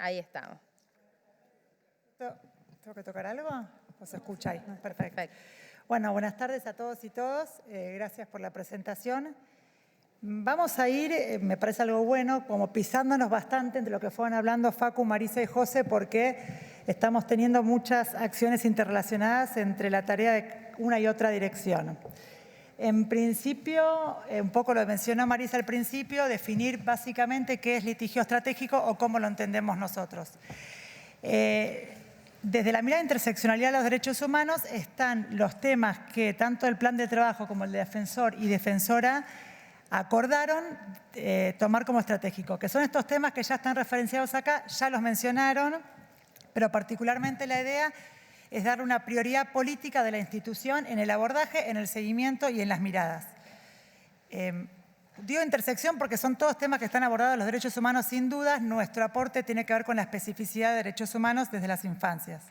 Ahí estamos. ¿Tengo que tocar algo? ¿O se escucha ahí? Perfecto. Perfecto. Bueno, buenas tardes a todos y todas. Gracias por la presentación. Vamos a ir, me parece algo bueno, como pisándonos bastante entre lo que fueron hablando Facu, Marisa y José, porque estamos teniendo muchas acciones interrelacionadas entre la tarea de una y otra dirección. En principio, un poco lo mencionó Marisa al principio, definir básicamente qué es litigio estratégico o cómo lo entendemos nosotros. Desde la mirada de interseccionalidad de los derechos humanos están los temas que tanto el plan de trabajo como el de defensor y defensora acordaron tomar como estratégico, que son estos temas que ya están referenciados acá, ya los mencionaron, pero particularmente la idea es dar una prioridad política de la institución en el abordaje, en el seguimiento y en las miradas. Digo intersección porque son todos temas que están abordados los derechos humanos sin dudas. Nuestro aporte tiene que ver con la especificidad de derechos humanos desde las infancias.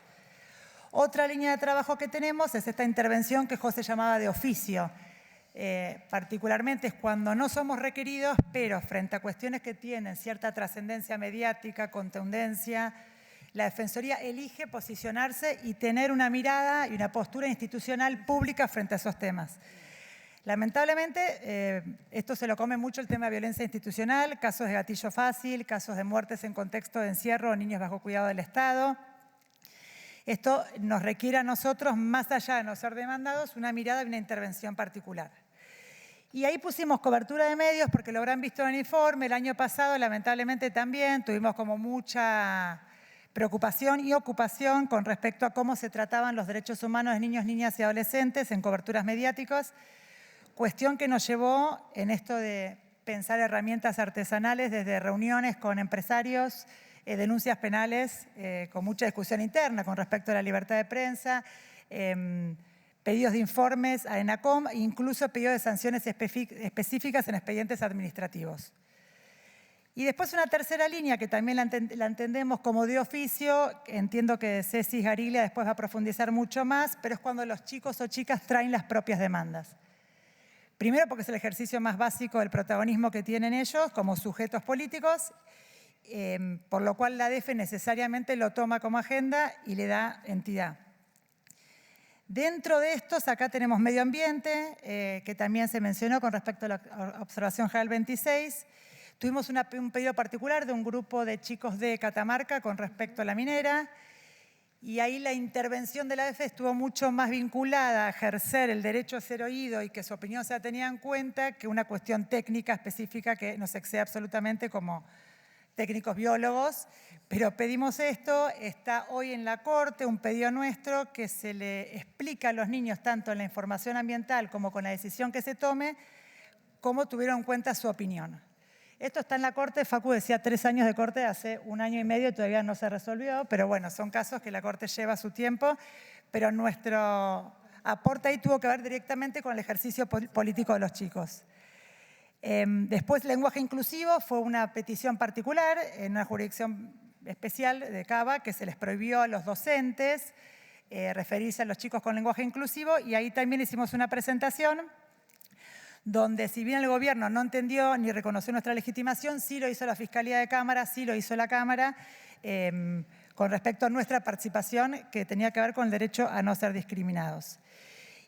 Otra línea de trabajo que tenemos es esta intervención que José llamaba de oficio. Particularmente es cuando no somos requeridos, pero frente a cuestiones que tienen cierta trascendencia mediática, contundencia, la Defensoría elige posicionarse y tener una mirada y una postura institucional pública frente a esos temas. Lamentablemente, esto se lo come mucho el tema de violencia institucional, casos de gatillo fácil, casos de muertes en contexto de encierro o niños bajo cuidado del Estado. Esto nos requiere a nosotros, más allá de no ser demandados, una mirada y una intervención particular. Y ahí pusimos cobertura de medios porque lo habrán visto en el informe. El año pasado, lamentablemente, también tuvimos como mucha preocupación y ocupación con respecto a cómo se trataban los derechos humanos de niños, niñas y adolescentes en coberturas mediáticas, cuestión que nos llevó en esto de pensar herramientas artesanales desde reuniones con empresarios, denuncias penales, con mucha discusión interna con respecto a la libertad de prensa, pedidos de informes a ENACOM, incluso pedidos de sanciones específicas en expedientes administrativos. Y después una tercera línea que también la entendemos como de oficio, entiendo que Ceci Gariglia después va a profundizar mucho más, pero es cuando los chicos o chicas traen las propias demandas. Primero porque es el ejercicio más básico del protagonismo que tienen ellos como sujetos políticos, por lo cual la DEFE necesariamente lo toma como agenda y le da entidad. Dentro de estos, acá tenemos medio ambiente, que también se mencionó con respecto a la observación general 26. Tuvimos un pedido particular de un grupo de chicos de Catamarca con respecto a la minera, y ahí la intervención de la DEFE estuvo mucho más vinculada a ejercer el derecho a ser oído y que su opinión sea tenida en cuenta que una cuestión técnica específica que nos excede absolutamente como técnicos biólogos. Pero pedimos esto, está hoy en la Corte un pedido nuestro que se le explica a los niños tanto en la información ambiental como con la decisión que se tome, cómo tuvieron en cuenta su opinión. Esto está en la Corte, Facu decía 3 años de Corte, hace 1 año y medio y todavía no se resolvió, pero bueno, son casos que la Corte lleva su tiempo, pero nuestro aporte ahí tuvo que ver directamente con el ejercicio político de los chicos. Después, lenguaje inclusivo fue una petición particular en una jurisdicción especial de Cava que se les prohibió a los docentes referirse a los chicos con lenguaje inclusivo, y ahí también hicimos una presentación donde si bien el gobierno no entendió ni reconoció nuestra legitimación, sí lo hizo la Fiscalía de Cámara, sí lo hizo la Cámara, con respecto a nuestra participación que tenía que ver con el derecho a no ser discriminados.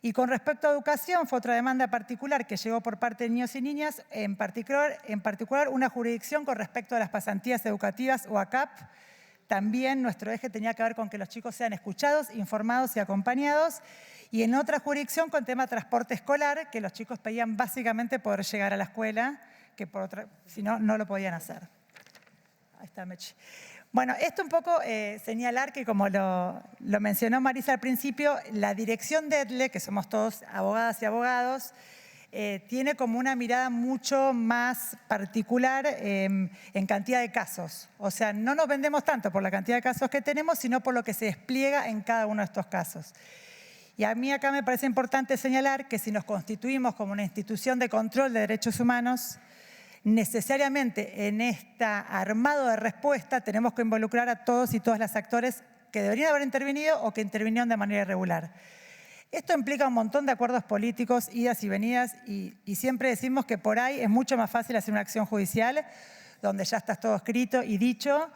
Y con respecto a educación, fue otra demanda particular que llegó por parte de niños y niñas, en particular una jurisdicción con respecto a las pasantías educativas o ACAP. También nuestro eje tenía que ver con que los chicos sean escuchados, informados y acompañados. Y en otra jurisdicción con tema transporte escolar, que los chicos pedían básicamente poder llegar a la escuela, que si no, no lo podían hacer. Ahí está, Mechi. Bueno, esto un poco señalar que, como lo mencionó Marisa al principio, la dirección de EDLE, que somos todos abogadas y abogados, tiene como una mirada mucho más particular en cantidad de casos. O sea, no nos vendemos tanto por la cantidad de casos que tenemos, sino por lo que se despliega en cada uno de estos casos. Y a mí acá me parece importante señalar que si nos constituimos como una institución de control de derechos humanos, necesariamente en este armado de respuesta tenemos que involucrar a todos y todas las actores que deberían haber intervenido o que intervinieron de manera irregular. Esto implica un montón de acuerdos políticos, idas y venidas, y siempre decimos que por ahí es mucho más fácil hacer una acción judicial, donde ya está todo escrito y dicho,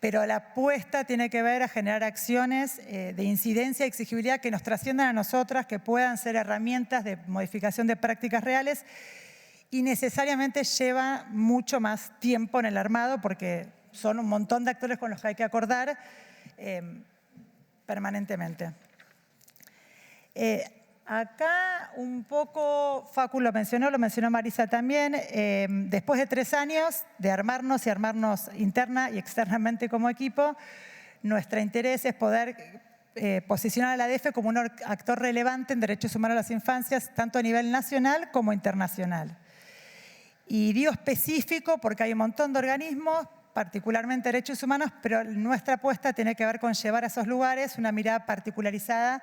pero la apuesta tiene que ver a generar acciones de incidencia y exigibilidad que nos trasciendan a nosotras, que puedan ser herramientas de modificación de prácticas reales, y necesariamente lleva mucho más tiempo en el armado porque son un montón de actores con los que hay que acordar permanentemente. Acá un poco, Facu lo mencionó Marisa también, después de 3 años de armarnos interna y externamente como equipo, nuestro interés es poder posicionar a la ADF como un actor relevante en derechos humanos de las infancias, tanto a nivel nacional como internacional. Y digo específico porque hay un montón de organismos, particularmente derechos humanos, pero nuestra apuesta tiene que ver con llevar a esos lugares una mirada particularizada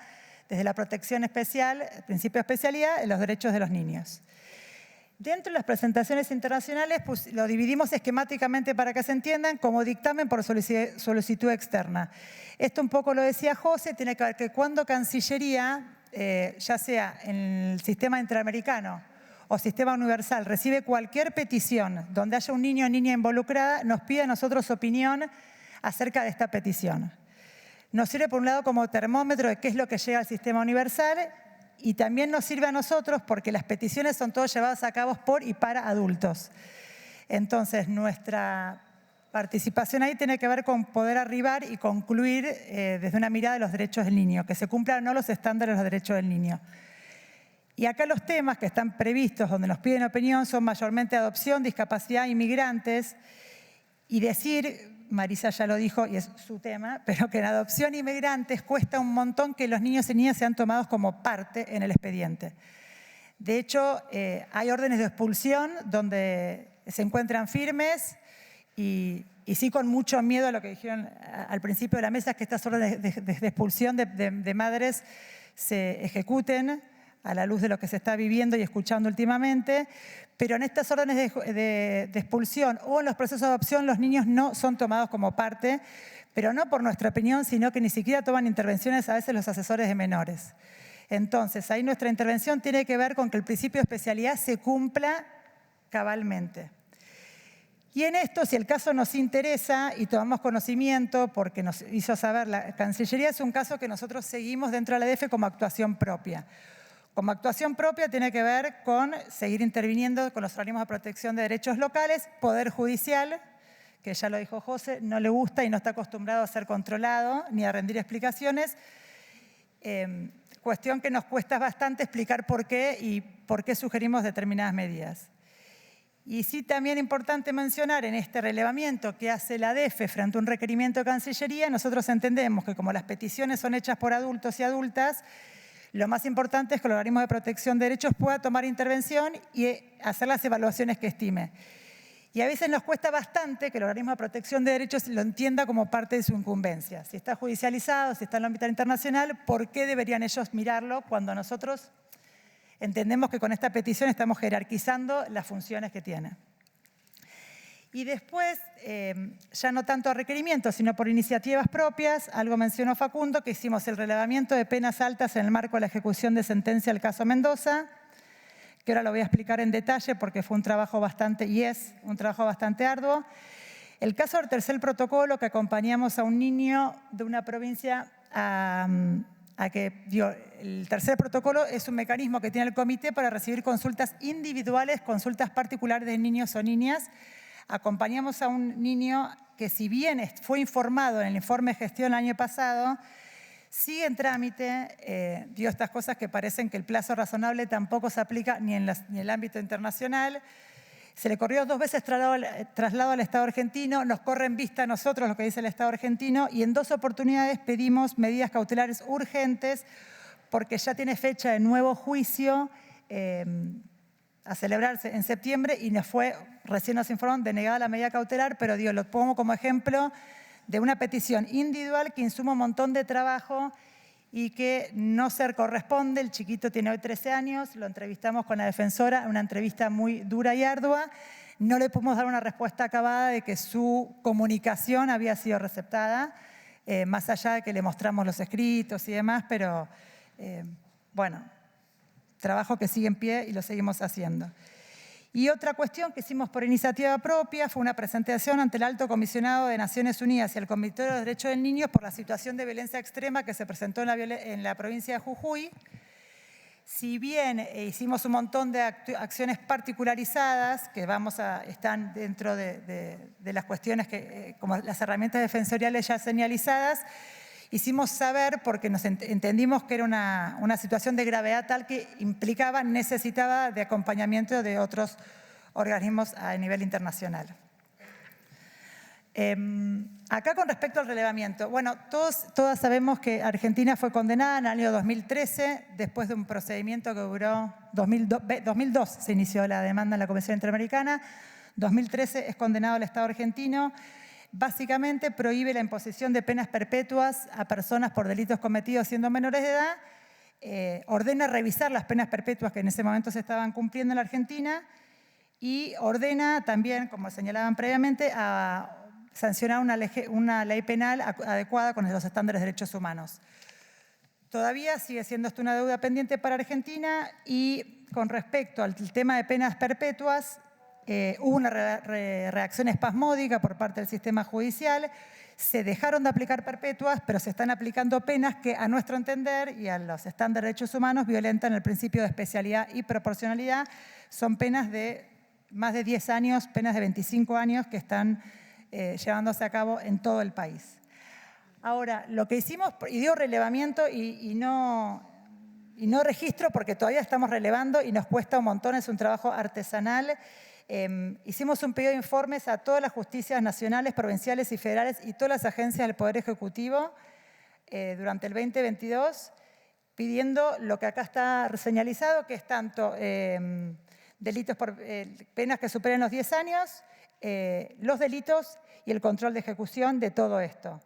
desde la protección especial, el principio de especialidad, en los derechos de los niños. Dentro de las presentaciones internacionales, pues, lo dividimos esquemáticamente para que se entiendan como dictamen por solicitud externa. Esto un poco lo decía José, tiene que ver que cuando Cancillería, ya sea en el sistema interamericano o sistema universal, recibe cualquier petición donde haya un niño o niña involucrada, nos pide a nosotros su opinión acerca de esta petición. Nos sirve por un lado como termómetro de qué es lo que llega al sistema universal y también nos sirve a nosotros porque las peticiones son todas llevadas a cabo por y para adultos. Entonces, nuestra participación ahí tiene que ver con poder arribar y concluir desde una mirada de los derechos del niño, que se cumplan o no los estándares de los derechos del niño. Y acá los temas que están previstos, donde nos piden opinión, son mayormente adopción, discapacidad, inmigrantes. Y decir, Marisa ya lo dijo y es su tema, pero que en adopción e inmigrantes cuesta un montón que los niños y niñas sean tomados como parte en el expediente. De hecho, hay órdenes de expulsión donde se encuentran firmes y sí con mucho miedo a lo que dijeron al principio de la mesa, que estas órdenes de expulsión de madres se ejecuten a la luz de lo que se está viviendo y escuchando últimamente, pero en estas órdenes de expulsión o en los procesos de adopción los niños no son tomados como parte, pero no por nuestra opinión, sino que ni siquiera toman intervenciones a veces los asesores de menores. Entonces, ahí nuestra intervención tiene que ver con que el principio de especialidad se cumpla cabalmente. Y en esto, si el caso nos interesa y tomamos conocimiento, porque nos hizo saber la Cancillería, es un caso que nosotros seguimos dentro de la ADF como actuación propia. Como actuación propia tiene que ver con seguir interviniendo con los organismos de protección de derechos locales, Poder Judicial, que ya lo dijo José, no le gusta y no está acostumbrado a ser controlado ni a rendir explicaciones. Cuestión que nos cuesta bastante explicar por qué y por qué sugerimos determinadas medidas. Y sí también importante mencionar en este relevamiento que hace la ADF frente a un requerimiento de Cancillería, nosotros entendemos que como las peticiones son hechas por adultos y adultas, lo más importante es que el organismo de protección de derechos pueda tomar intervención y hacer las evaluaciones que estime. Y a veces nos cuesta bastante que el organismo de protección de derechos lo entienda como parte de su incumbencia. Si está judicializado, si está en el ámbito internacional, ¿por qué deberían ellos mirarlo cuando nosotros entendemos que con esta petición estamos jerarquizando las funciones que tiene? Y después, ya no tanto a requerimientos, sino por iniciativas propias, algo mencionó Facundo, que hicimos el relevamiento de penas altas en el marco de la ejecución de sentencia del caso Mendoza, que ahora lo voy a explicar en detalle porque fue un trabajo bastante, y es un trabajo bastante arduo. El caso del tercer protocolo, que acompañamos a un niño de una provincia el tercer protocolo es un mecanismo que tiene el comité para recibir consultas individuales, consultas particulares de niños o niñas. Acompañamos a un niño que, si bien fue informado en el informe de gestión el año pasado, sigue en trámite, dio estas cosas que parecen que el plazo razonable tampoco se aplica ni en el ámbito internacional. Se le corrió 2 veces traslado al Estado argentino, nos corre en vista a nosotros lo que dice el Estado argentino y en 2 oportunidades pedimos medidas cautelares urgentes porque ya tiene fecha de nuevo juicio a celebrarse en septiembre y recién nos informaron, denegada la medida cautelar, pero lo pongo como ejemplo de una petición individual que insuma un montón de trabajo y que no se corresponde. El chiquito tiene hoy 13 años, lo entrevistamos con la defensora, una entrevista muy dura y ardua. No le pudimos dar una respuesta acabada de que su comunicación había sido receptada, más allá de que le mostramos los escritos y demás, pero bueno, trabajo que sigue en pie y lo seguimos haciendo. Y otra cuestión que hicimos por iniciativa propia fue una presentación ante el Alto Comisionado de Naciones Unidas y el Comité de los Derechos del Niño por la situación de violencia extrema que se presentó en la provincia de Jujuy. Si bien hicimos un montón de acciones particularizadas que están dentro de las cuestiones como las herramientas defensoriales ya señalizadas, hicimos saber porque entendimos que era una situación de gravedad tal que necesitaba de acompañamiento de otros organismos a nivel internacional. Acá con respecto al relevamiento, bueno, todas sabemos que Argentina fue condenada en el año 2013, después de un procedimiento que duró 2002 se inició la demanda en la Comisión Interamericana, 2013 es condenado el Estado argentino. Básicamente prohíbe la imposición de penas perpetuas a personas por delitos cometidos siendo menores de edad, ordena revisar las penas perpetuas que en ese momento se estaban cumpliendo en la Argentina y ordena también, como señalaban previamente, a sancionar una ley penal adecuada con los estándares de derechos humanos. Todavía sigue siendo esto una deuda pendiente para Argentina y con respecto al tema de penas perpetuas, hubo una reacción espasmódica por parte del sistema judicial, se dejaron de aplicar perpetuas, pero se están aplicando penas que a nuestro entender y a los estándares de derechos humanos violentan el principio de especialidad y proporcionalidad. Son penas de más de 10 años, penas de 25 años que están llevándose a cabo en todo el país. Ahora, lo que hicimos, y digo relevamiento y no registro porque todavía estamos relevando y nos cuesta un montón, es un trabajo artesanal. Hicimos un pedido de informes a todas las justicias nacionales, provinciales y federales y todas las agencias del Poder Ejecutivo durante el 2022, pidiendo lo que acá está señalizado, que es tanto delitos por penas que superen los 10 años, los delitos y el control de ejecución de todo esto.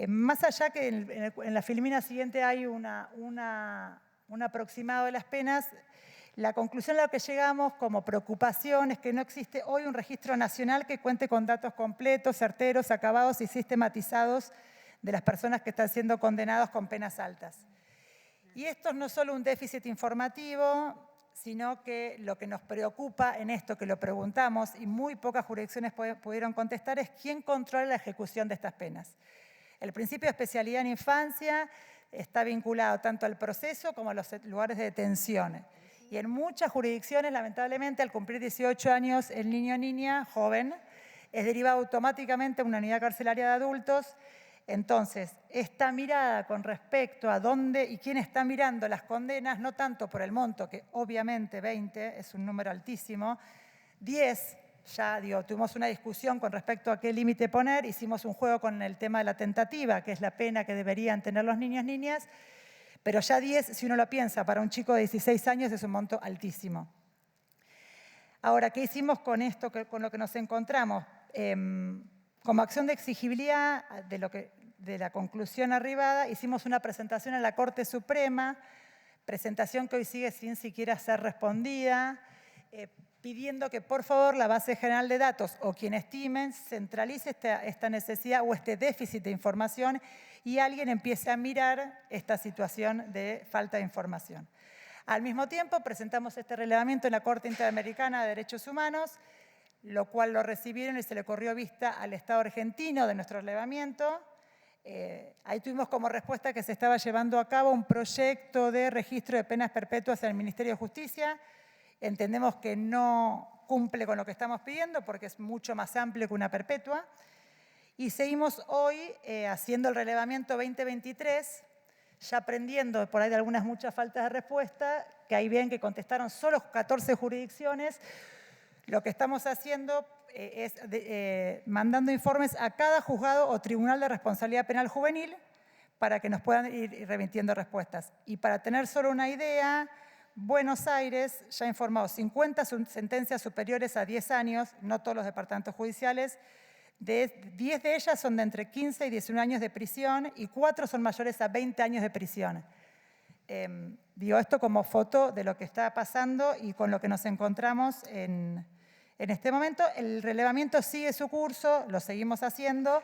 Más allá que en la filmina siguiente hay un aproximado de las penas, la conclusión a la que llegamos como preocupación es que no existe hoy un registro nacional que cuente con datos completos, certeros, acabados y sistematizados de las personas que están siendo condenadas con penas altas. Y esto no es solo un déficit informativo, sino que lo que nos preocupa en esto, que lo preguntamos y muy pocas jurisdicciones pudieron contestar, es quién controla la ejecución de estas penas. El principio de especialidad en infancia está vinculado tanto al proceso como a los lugares de detención. Y en muchas jurisdicciones, lamentablemente, al cumplir 18 años, el niño o niña joven es derivado automáticamente a una unidad carcelaria de adultos. Entonces, esta mirada con respecto a dónde y quién está mirando las condenas, no tanto por el monto, que obviamente 20 es un número altísimo, 10, ya tuvimos una discusión con respecto a qué límite poner, hicimos un juego con el tema de la tentativa, que es la pena que deberían tener los niños y niñas, pero ya 10, si uno lo piensa, para un chico de 16 años es un monto altísimo. Ahora, ¿qué hicimos con esto, con lo que nos encontramos? Como acción de exigibilidad de la conclusión arribada, hicimos una presentación en la Corte Suprema, presentación que hoy sigue sin siquiera ser respondida, pidiendo que por favor la base general de datos o quien estimen centralice esta necesidad o este déficit de información y alguien empiece a mirar esta situación de falta de información. Al mismo tiempo presentamos este relevamiento en la Corte Interamericana de Derechos Humanos, lo cual lo recibieron y se le corrió vista al Estado argentino de nuestro relevamiento. Ahí tuvimos como respuesta que se estaba llevando a cabo un proyecto de registro de penas perpetuas en el Ministerio de Justicia. Entendemos que no cumple con lo que estamos pidiendo porque es mucho más amplio que una perpetua. Y seguimos hoy haciendo el relevamiento 2023, ya aprendiendo por ahí de algunas muchas faltas de respuesta, que ahí ven que contestaron solo 14 jurisdicciones. Lo que estamos haciendo es mandando informes a cada juzgado o tribunal de responsabilidad penal juvenil para que nos puedan ir remitiendo respuestas. Y para tener solo una idea, Buenos Aires ya ha informado 50 sentencias superiores a 10 años, no todos los departamentos judiciales, 10 de ellas son de entre 15 y 19 años de prisión y 4 son mayores a 20 años de prisión. Digo esto como foto de lo que está pasando y con lo que nos encontramos en este momento. El relevamiento sigue su curso, lo seguimos haciendo,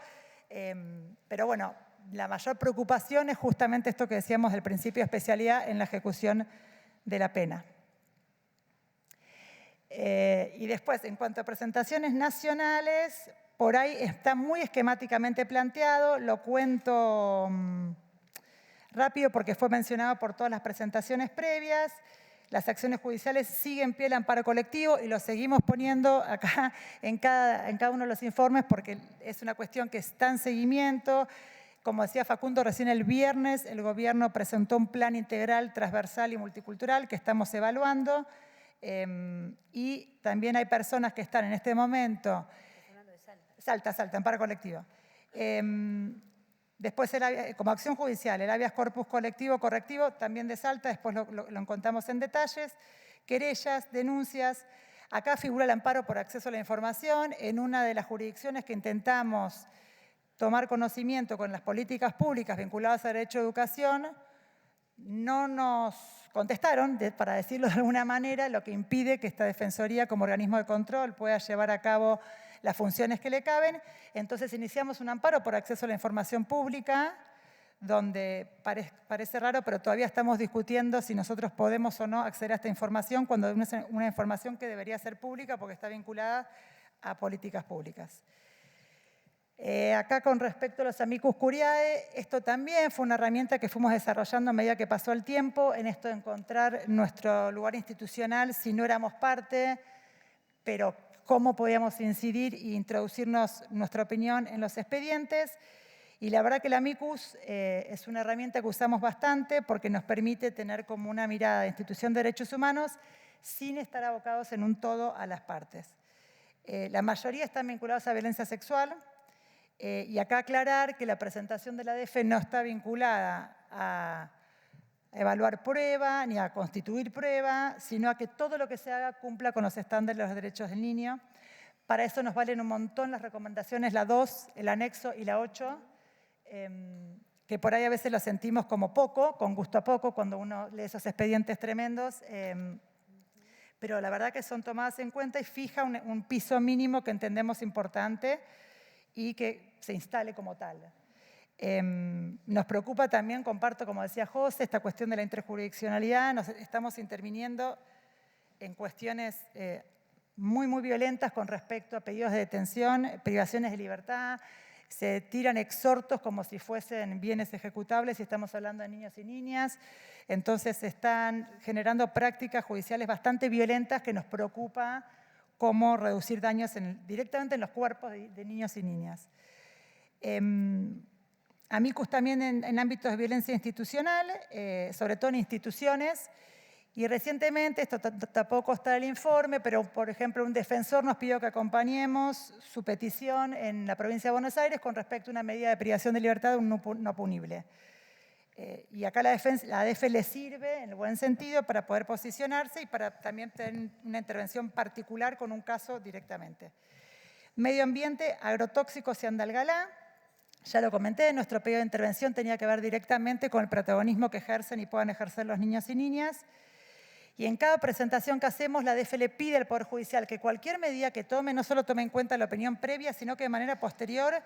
pero bueno, la mayor preocupación es justamente esto que decíamos del principio de especialidad en la ejecución de la pena. Y después, en cuanto a presentaciones nacionales, por ahí está muy esquemáticamente planteado, lo cuento rápido porque fue mencionado por todas las presentaciones previas. Las acciones judiciales siguen en pie el amparo colectivo y lo seguimos poniendo acá en cada uno de los informes porque es una cuestión que está en seguimiento. Como decía Facundo, recién el viernes el gobierno presentó un plan integral, transversal y multicultural que estamos evaluando. Y también hay personas que están en este momento… Salta, amparo colectivo. Después, como acción judicial, el habeas corpus colectivo correctivo, también de Salta, después lo encontramos en detalles. Querellas, denuncias. Acá figura el amparo por acceso a la información. En una de las jurisdicciones que intentamos tomar conocimiento con las políticas públicas vinculadas al derecho a educación, no nos contestaron, para decirlo de alguna manera, lo que impide que esta Defensoría como organismo de control pueda llevar a cabo las funciones que le caben. Entonces iniciamos un amparo por acceso a la información pública, donde parece raro, pero todavía estamos discutiendo si nosotros podemos o no acceder a esta información cuando es una información que debería ser pública porque está vinculada a políticas públicas. Acá con respecto a los amicus curiae, esto también fue una herramienta que fuimos desarrollando a medida que pasó el tiempo, en esto de encontrar nuestro lugar institucional si no éramos parte, pero cómo podíamos incidir e introducirnos nuestra opinión en los expedientes. Y la verdad que el amicus es una herramienta que usamos bastante porque nos permite tener como una mirada de institución de derechos humanos sin estar abocados en un todo a las partes. La mayoría están vinculados a violencia sexual. Y acá aclarar que la presentación de la DF no está vinculada a evaluar prueba ni a constituir prueba, sino a que todo lo que se haga cumpla con los estándares de los derechos del niño. Para eso nos valen un montón las recomendaciones, la 2, el anexo y la 8, que por ahí a veces lo sentimos como poco, con gusto a poco, cuando uno lee esos expedientes tremendos, pero la verdad que son tomadas en cuenta y fija un piso mínimo que entendemos importante y que se instale como tal. Nos preocupa también, comparto, como decía José, esta cuestión de la interjurisdiccionalidad. Estamos interviniendo en cuestiones muy violentas con respecto a pedidos de detención, privaciones de libertad. Se tiran exhortos como si fuesen bienes ejecutables y estamos hablando de niños y niñas. Entonces se están generando prácticas judiciales bastante violentas que nos preocupa cómo reducir daños directamente en los cuerpos de niños y niñas. Amicus también en ámbitos de violencia institucional, sobre todo en instituciones, y recientemente, esto tampoco está en el informe, pero por ejemplo un defensor nos pidió que acompañemos su petición en la provincia de Buenos Aires con respecto a una medida de privación de libertad de un no punible. Y acá la ADF le sirve, en el buen sentido, para poder posicionarse y para también tener una intervención particular con un caso directamente. Medio ambiente, agrotóxicos y Andalgalá. Ya lo comenté, nuestro pedido de intervención tenía que ver directamente con el protagonismo que ejercen y puedan ejercer los niños y niñas. Y en cada presentación que hacemos, la ADF le pide al Poder Judicial que cualquier medida que tome no solo tome en cuenta la opinión previa, sino que de manera posterior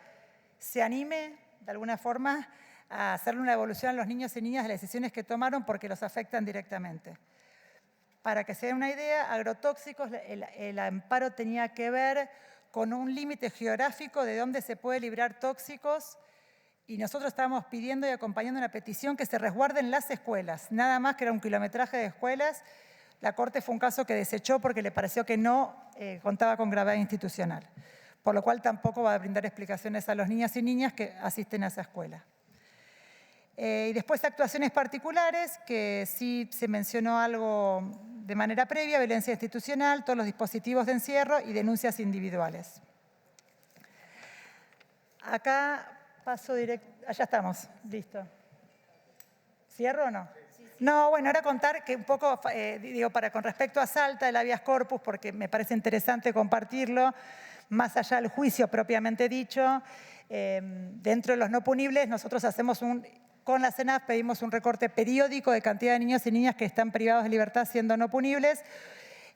se anime, de alguna forma, a hacerle una evaluación a los niños y niñas de las decisiones que tomaron porque los afectan directamente. Para que se den una idea, agrotóxicos, el amparo tenía que ver con un límite geográfico de dónde se puede librar tóxicos y nosotros estábamos pidiendo y acompañando una petición que se resguarden las escuelas, nada más que era un kilometraje de escuelas. La Corte fue un caso que desechó porque le pareció que no contaba con gravedad institucional, por lo cual tampoco va a brindar explicaciones a los niños y niñas que asisten a esa escuela. Y después actuaciones particulares, que sí se mencionó algo de manera previa, violencia institucional, todos los dispositivos de encierro y denuncias individuales. Acá paso directo, allá estamos, listo. ¿Cierro o no? No, bueno, ahora contar que un poco, con respecto a Salta, el habeas corpus, porque me parece interesante compartirlo, más allá del juicio propiamente dicho, dentro de los no punibles, nosotros hacemos con la CENAF pedimos un recorte periódico de cantidad de niños y niñas que están privados de libertad siendo no punibles.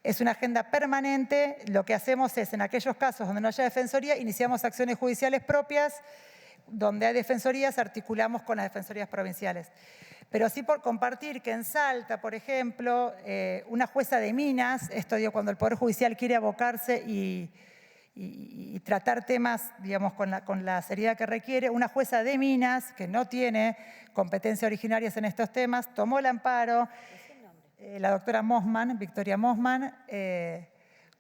Es una agenda permanente. Lo que hacemos es, en aquellos casos donde no haya defensoría, iniciamos acciones judiciales propias donde hay defensorías, articulamos con las defensorías provinciales. Pero sí por compartir que en Salta, por ejemplo, una jueza de Minas, esto digo, cuando el Poder Judicial quiere abocarse y tratar temas, digamos, con la seriedad que requiere, una jueza de Minas, que no tiene competencias originarias en estos temas, tomó el amparo, la doctora Mosman, Victoria Mosman,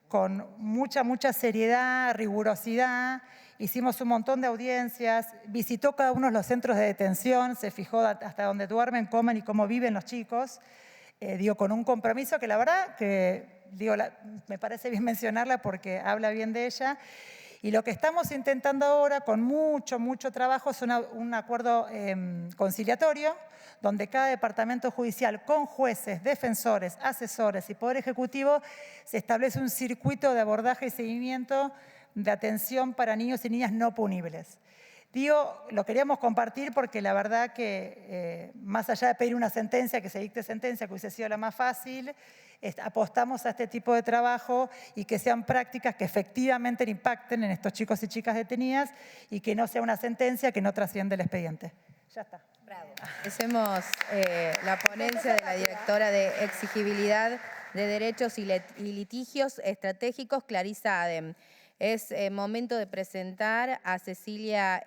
con mucha seriedad, rigurosidad. Hicimos un montón de audiencias, visitó cada uno de los centros de detención, se fijó hasta dónde duermen, comen y cómo viven los chicos. Con un compromiso que la verdad que, me parece bien mencionarla porque habla bien de ella. Y lo que estamos intentando ahora, con mucho trabajo, es un acuerdo conciliatorio, donde cada departamento judicial, con jueces, defensores, asesores y Poder Ejecutivo, se establece un circuito de abordaje y seguimiento de atención para niños y niñas no punibles. Lo queríamos compartir porque la verdad que más allá de pedir una sentencia, que se dicte sentencia, que hubiese sido la más fácil, apostamos a este tipo de trabajo y que sean prácticas que efectivamente impacten en estos chicos y chicas detenidas y que no sea una sentencia que no trasciende el expediente. Ya está. Bravo. Agradecemos la ponencia de la directora de Exigibilidad de Derechos y Litigios Estratégicos, Clarisa Adem. Es momento de presentar a Cecilia